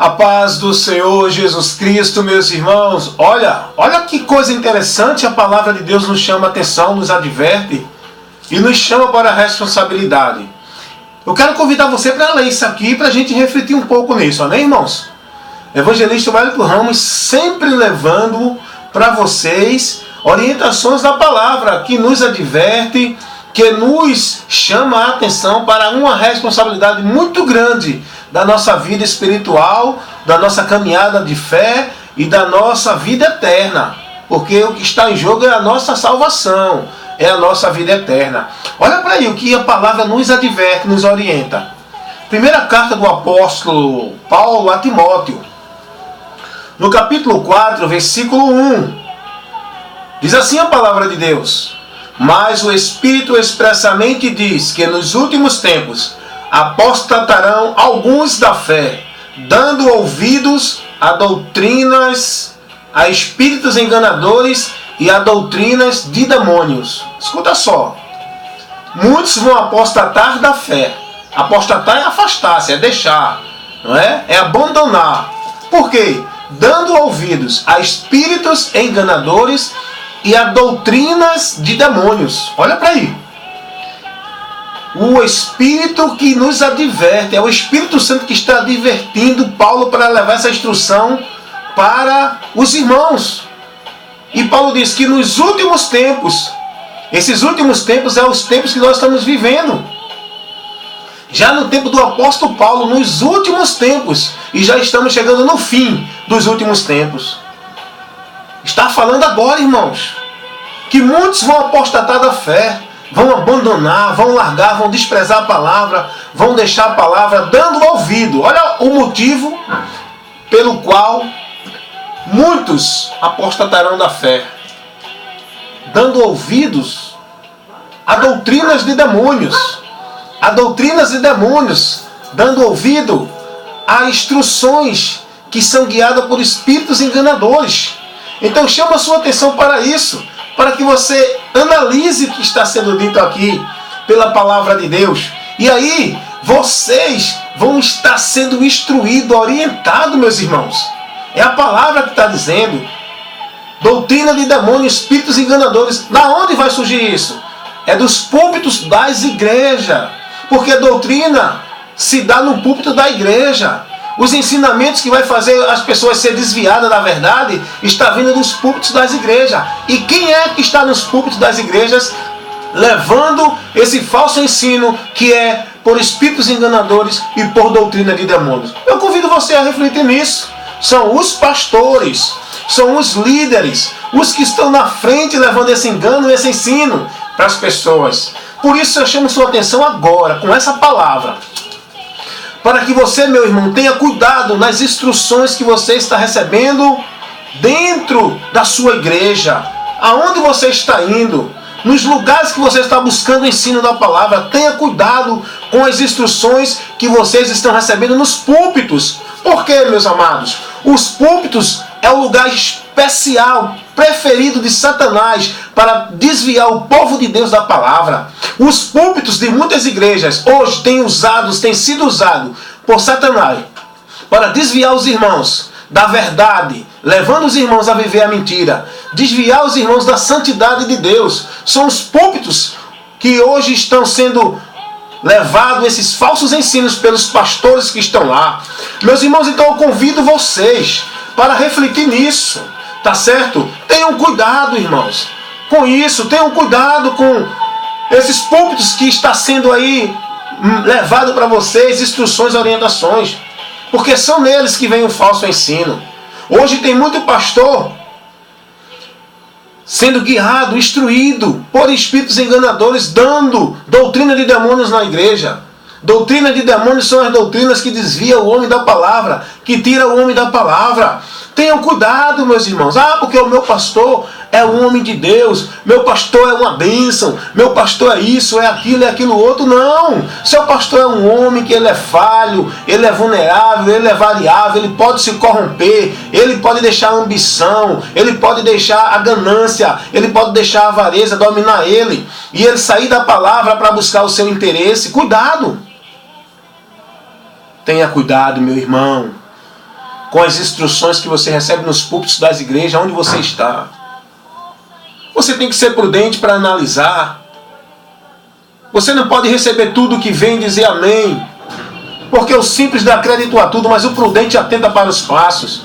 A paz do Senhor Jesus Cristo, meus irmãos. Olha que coisa interessante, a palavra de Deus nos chama a atenção, nos adverte e nos chama para a responsabilidade. Eu quero convidar você para ler isso aqui, para a gente refletir um pouco nisso, amém, irmãos? Evangelista Wellington Ramos sempre levando para vocês orientações da palavra que nos adverte, que nos chama a atenção para uma responsabilidade muito grande da nossa vida espiritual, da nossa caminhada de fé e da nossa vida eterna. Porque o que está em jogo é a nossa salvação, é a nossa vida eterna. Olha para aí o que a palavra nos adverte, nos orienta. Primeira carta do apóstolo Paulo a Timóteo, no capítulo 4, versículo 1. Diz assim a palavra de Deus: mas o Espírito expressamente diz que nos últimos tempos apostatarão alguns da fé, dando ouvidos a doutrinas, a espíritos enganadores e a doutrinas de demônios. Escuta só. Muitos vão apostatar da fé. Apostatar é afastar-se, é deixar, não é? É abandonar. Por quê? Dando ouvidos a espíritos enganadores e a doutrinas de demônios. Olha para aí. O Espírito que nos adverte, é o Espírito Santo que está advertindo Paulo para levar essa instrução para os irmãos. E Paulo diz que nos últimos tempos, esses últimos tempos são os tempos que nós estamos vivendo. Já no tempo do apóstolo Paulo, nos últimos tempos, e já estamos chegando no fim dos últimos tempos. Está falando agora, irmãos, que muitos vão apostatar da fé, vão abandonar, vão largar, vão desprezar a palavra, vão deixar a palavra dando ouvido. Olha o motivo pelo qual muitos apostatarão da fé. Dando ouvidos a doutrinas de demônios. A doutrinas de demônios. Dando ouvido a instruções que são guiadas por espíritos enganadores. Então chama a sua atenção para isso, para que você analise o que está sendo dito aqui pela palavra de Deus. E aí, vocês vão estar sendo instruídos, orientados, meus irmãos. É a palavra que está dizendo. Doutrina de demônios, espíritos enganadores. Da onde vai surgir isso? É dos púlpitos das igrejas. Porque a doutrina se dá no púlpito da igreja. Os ensinamentos que vai fazer as pessoas ser desviadas da verdade está vindo dos púlpitos das igrejas. E quem é que está nos púlpitos das igrejas levando esse falso ensino que é por espíritos enganadores e por doutrina de demônios? Eu convido você a refletir nisso. São os pastores, são os líderes, os que estão na frente levando esse engano e esse ensino para as pessoas. Por isso eu chamo sua atenção agora com essa palavra, para que você, meu irmão, tenha cuidado nas instruções que você está recebendo dentro da sua igreja. Aonde você está indo, nos lugares que você está buscando o ensino da palavra, tenha cuidado com as instruções que vocês estão recebendo nos púlpitos. Por quê, meus amados? Os púlpitos é o lugar especial, preferido de Satanás para desviar o povo de Deus da palavra. Os púlpitos de muitas igrejas hoje têm sido usados por Satanás para desviar os irmãos da verdade, levando os irmãos a viver a mentira, desviar os irmãos da santidade de Deus. São os púlpitos que hoje estão sendo levados esses falsos ensinos pelos pastores que estão lá. Meus irmãos, então eu convido vocês para refletir nisso, tá certo? Tenham cuidado, irmãos, com isso. Tenham cuidado com esses púlpitos que está sendo aí levado para vocês instruções, orientações, porque são neles que vem o falso ensino. Hoje tem muito pastor sendo guiado, instruído por espíritos enganadores, dando doutrina de demônios na igreja. Doutrina de demônios são as doutrinas que desviam o homem da palavra, que tiram o homem da palavra. Tenham cuidado, meus irmãos. Porque o meu pastor é um homem de Deus, meu pastor é uma bênção, meu pastor é isso, é aquilo outro. Não! Seu pastor é um homem que ele é falho, ele é vulnerável, ele é variável, ele pode se corromper, ele pode deixar a ambição, ele pode deixar a ganância, ele pode deixar a avareza dominar ele, e ele sair da palavra para buscar o seu interesse. Cuidado! Tenha cuidado, meu irmão. com as instruções que você recebe nos púlpitos das igrejas, onde você está. Você tem que ser prudente para analisar. Você não pode receber tudo que vem e dizer amém. Porque o simples dá crédito a tudo, mas o prudente atenta para os passos.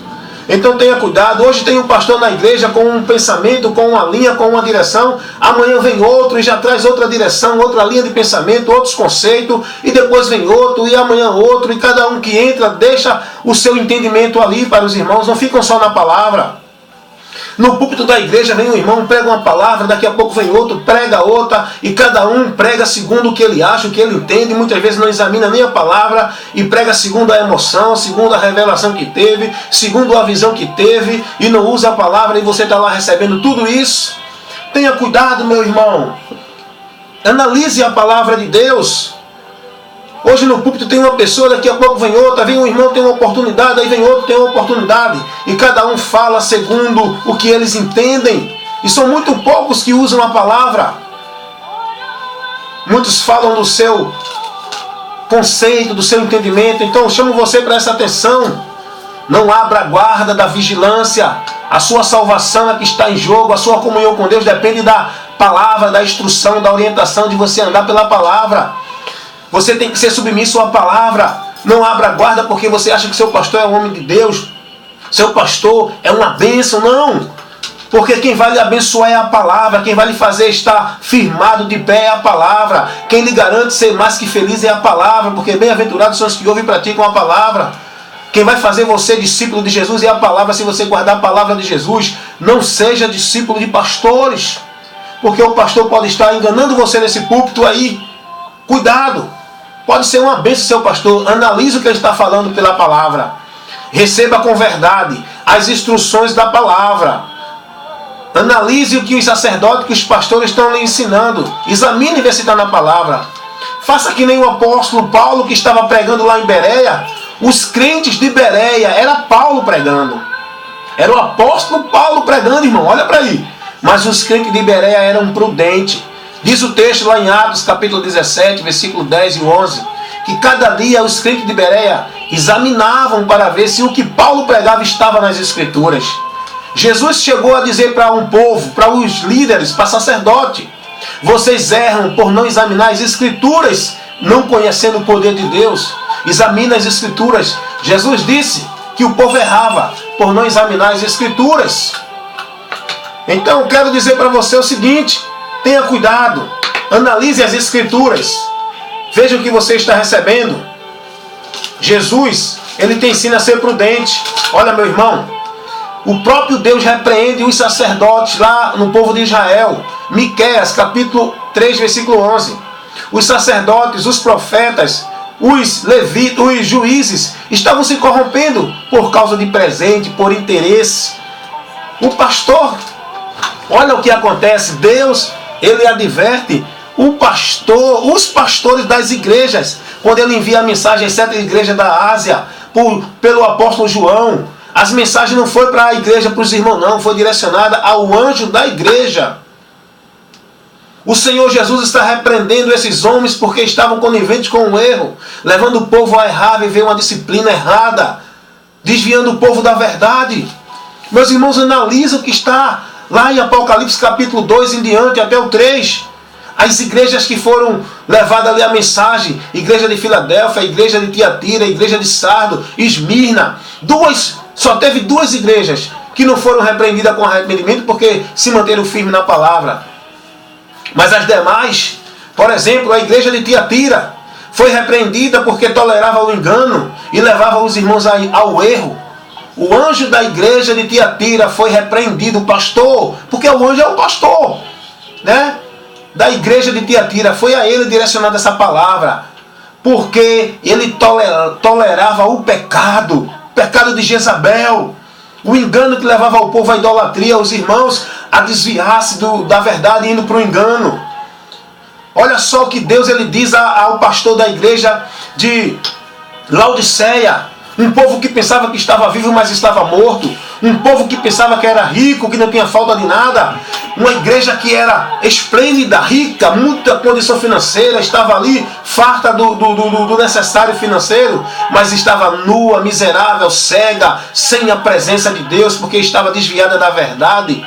Então tenha cuidado. Hoje tem um pastor na igreja com um pensamento, com uma linha, com uma direção. Amanhã vem outro e já traz outra direção, outra linha de pensamento, outros conceitos. E depois vem outro e amanhã outro. E cada um que entra deixa o seu entendimento ali para os irmãos. Não ficam só na palavra. No púlpito da igreja vem um irmão, prega uma palavra, daqui a pouco vem outro, prega outra, e cada um prega segundo o que ele acha, o que ele entende, muitas vezes não examina nem a palavra, e prega segundo a emoção, segundo a revelação que teve, segundo a visão que teve, e não usa a palavra, e você está lá recebendo tudo isso. Tenha cuidado, meu irmão. Analise a palavra de Deus. Hoje no púlpito tem uma pessoa, daqui a pouco vem outra, vem um irmão, tem uma oportunidade, aí vem outro, tem uma oportunidade. E cada um fala segundo o que eles entendem. E são muito poucos que usam a palavra. Muitos falam do seu conceito, do seu entendimento. Então eu chamo você para essa atenção. Não abra a guarda da vigilância. A sua salvação é que está em jogo. A sua comunhão com Deus depende da palavra, da instrução, da orientação de você andar pela palavra. Você tem que ser submisso à palavra. Não abra a guarda porque você acha que seu pastor é um homem de Deus. Seu pastor é uma bênção. Não. Porque quem vai lhe abençoar é a palavra. Quem vai lhe fazer estar firmado de pé é a palavra. Quem lhe garante ser mais que feliz é a palavra. Porque bem-aventurados são os que ouvem e praticam a palavra. Quem vai fazer você discípulo de Jesus é a palavra. Se você guardar a palavra de Jesus, não seja discípulo de pastores. Porque o pastor pode estar enganando você nesse púlpito aí. Cuidado. Pode ser uma bênção seu pastor. Analise o que ele está falando pela palavra. Receba com verdade as instruções da palavra. Analise o que os sacerdotes, que os pastores estão lhe ensinando. Examine e vê se está na palavra. Faça que nem o apóstolo Paulo, que estava pregando lá em Bereia. Os crentes de Bereia, era Paulo pregando. Era o apóstolo Paulo pregando, irmão. Olha para aí. Mas os crentes de Bereia eram prudentes. Diz o texto lá em Atos, capítulo 17, versículo 10 e 11, que cada dia os crentes de Bereia examinavam para ver se o que Paulo pregava estava nas Escrituras. Jesus chegou a dizer para um povo, para os líderes, para sacerdote: vocês erram por não examinar as Escrituras, não conhecendo o poder de Deus. Examina as Escrituras. Jesus disse que o povo errava por não examinar as Escrituras. Então eu quero dizer para você o seguinte: tenha cuidado, analise as Escrituras, veja o que você está recebendo. Jesus, ele te ensina a ser prudente. Olha, meu irmão, o próprio Deus repreende os sacerdotes lá no povo de Israel. Miqueias, capítulo 3, versículo 11. Os sacerdotes, os profetas, os levitas, os juízes estavam se corrompendo por causa de presente, por interesse. O pastor, olha o que acontece. Deus, ele adverte o pastor, os pastores das igrejas, quando ele envia a mensagem às 7 igrejas da Ásia, pelo apóstolo João. As mensagens não foi para a igreja, para os irmãos, não. Foi direcionada ao anjo da igreja. O Senhor Jesus está repreendendo esses homens porque estavam coniventes com o erro, levando o povo a errar, viver uma disciplina errada, desviando o povo da verdade. Meus irmãos, analisam o que está lá em Apocalipse capítulo 2 em diante, até o 3. As igrejas que foram levadas ali a mensagem: igreja de Filadélfia, igreja de Tiatira, igreja de Sardo, Esmirna. Só teve 2 igrejas que não foram repreendidas com arrependimento porque se manteram firmes na palavra. Mas as demais, por exemplo, a igreja de Tiatira foi repreendida porque tolerava o engano e levava os irmãos ao erro. O anjo da igreja de Tiatira foi repreendido, o pastor, porque o anjo é o pastor, né? Da igreja de Tiatira, foi a ele direcionada essa palavra, porque ele tolerava o pecado de Jezabel, o engano que levava o povo à idolatria, os irmãos a desviar-se da verdade, indo para o engano. Olha só o que Deus ele diz ao pastor da igreja de Laodiceia: Um povo que pensava que estava vivo, mas estava morto. Um povo que pensava que era rico, que não tinha falta de nada. Uma igreja que era esplêndida, rica, muita condição financeira, estava ali farta do necessário financeiro, mas estava nua, miserável, cega, sem a presença de Deus, porque estava desviada da verdade.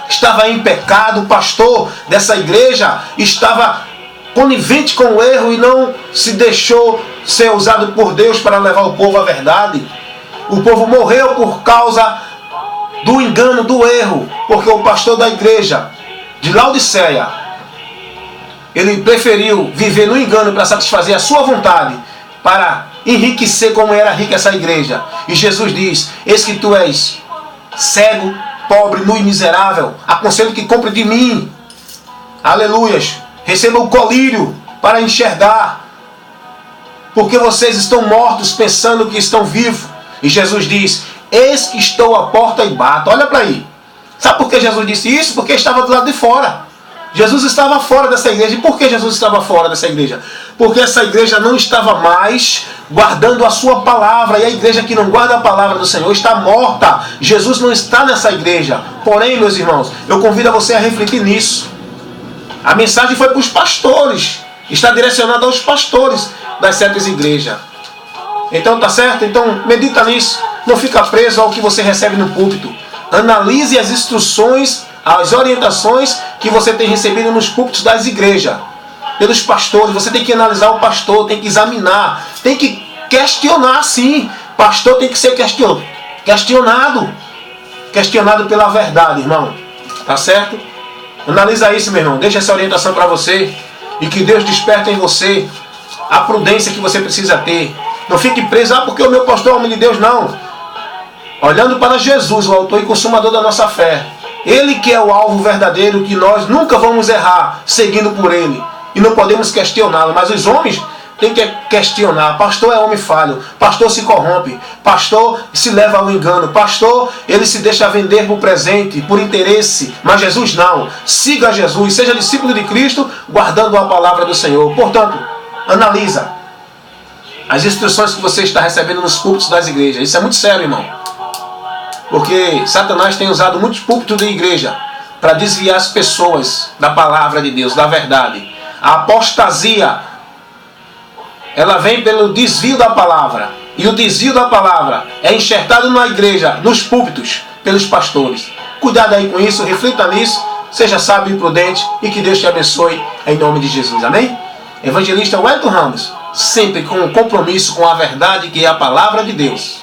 Estava em pecado. O pastor dessa igreja estava conivente com o erro e não se deixou ser usado por Deus para levar o povo à verdade. O povo morreu por causa do engano, do erro, porque o pastor da igreja de Laodiceia, ele preferiu viver no engano para satisfazer a sua vontade, para enriquecer como era rica essa igreja. E Jesus diz: eis que tu és cego, pobre, nu e miserável, aconselho que compre de mim. Aleluias. Receba o colírio para enxergar, porque vocês estão mortos pensando que estão vivos. E Jesus diz: eis que estou à porta e bato. Olha para aí. Sabe por que Jesus disse isso? Porque estava do lado de fora. Jesus estava fora dessa igreja. E por que Jesus estava fora dessa igreja? Porque essa igreja não estava mais guardando a sua palavra. E a igreja que não guarda a palavra do Senhor está morta. Jesus não está nessa igreja. Porém, meus irmãos, eu convido a você a refletir nisso. A mensagem foi para os pastores. Está direcionada aos pastores das certas igrejas. Então, tá certo? Então, medita nisso. Não fica preso ao que você recebe no púlpito. Analise as instruções, as orientações que você tem recebido nos púlpitos das igrejas. Pelos pastores. Você tem que analisar o pastor, tem que examinar. Tem que questionar, sim. Pastor tem que ser questionado. Questionado pela verdade, irmão. Tá certo? Analisa isso, meu irmão. Deixa essa orientação para você. E que Deus desperte em você a prudência que você precisa ter. Não fique preso, porque o meu pastor é homem de Deus, não. Olhando para Jesus, o autor e consumador da nossa fé. Ele que é o alvo verdadeiro, que nós nunca vamos errar seguindo por ele. E não podemos questioná-lo. Mas os homens têm que questionar. Pastor é homem falho. Pastor se corrompe. Pastor se leva ao engano. Pastor, ele se deixa vender por presente, por interesse. Mas Jesus não. Siga Jesus. Seja discípulo de Cristo, guardando a palavra do Senhor. Portanto, analisa as instruções que você está recebendo nos púlpitos das igrejas. Isso é muito sério, irmão. Porque Satanás tem usado muitos púlpitos de igreja para desviar as pessoas da palavra de Deus, da verdade. A apostasia, ela vem pelo desvio da palavra. E o desvio da palavra é enxertado na igreja, nos púlpitos, pelos pastores. Cuidado aí com isso, reflita nisso, seja sábio e prudente e que Deus te abençoe em nome de Jesus. Amém? Evangelista Wellington Ramos, sempre com compromisso com a verdade que é a palavra de Deus.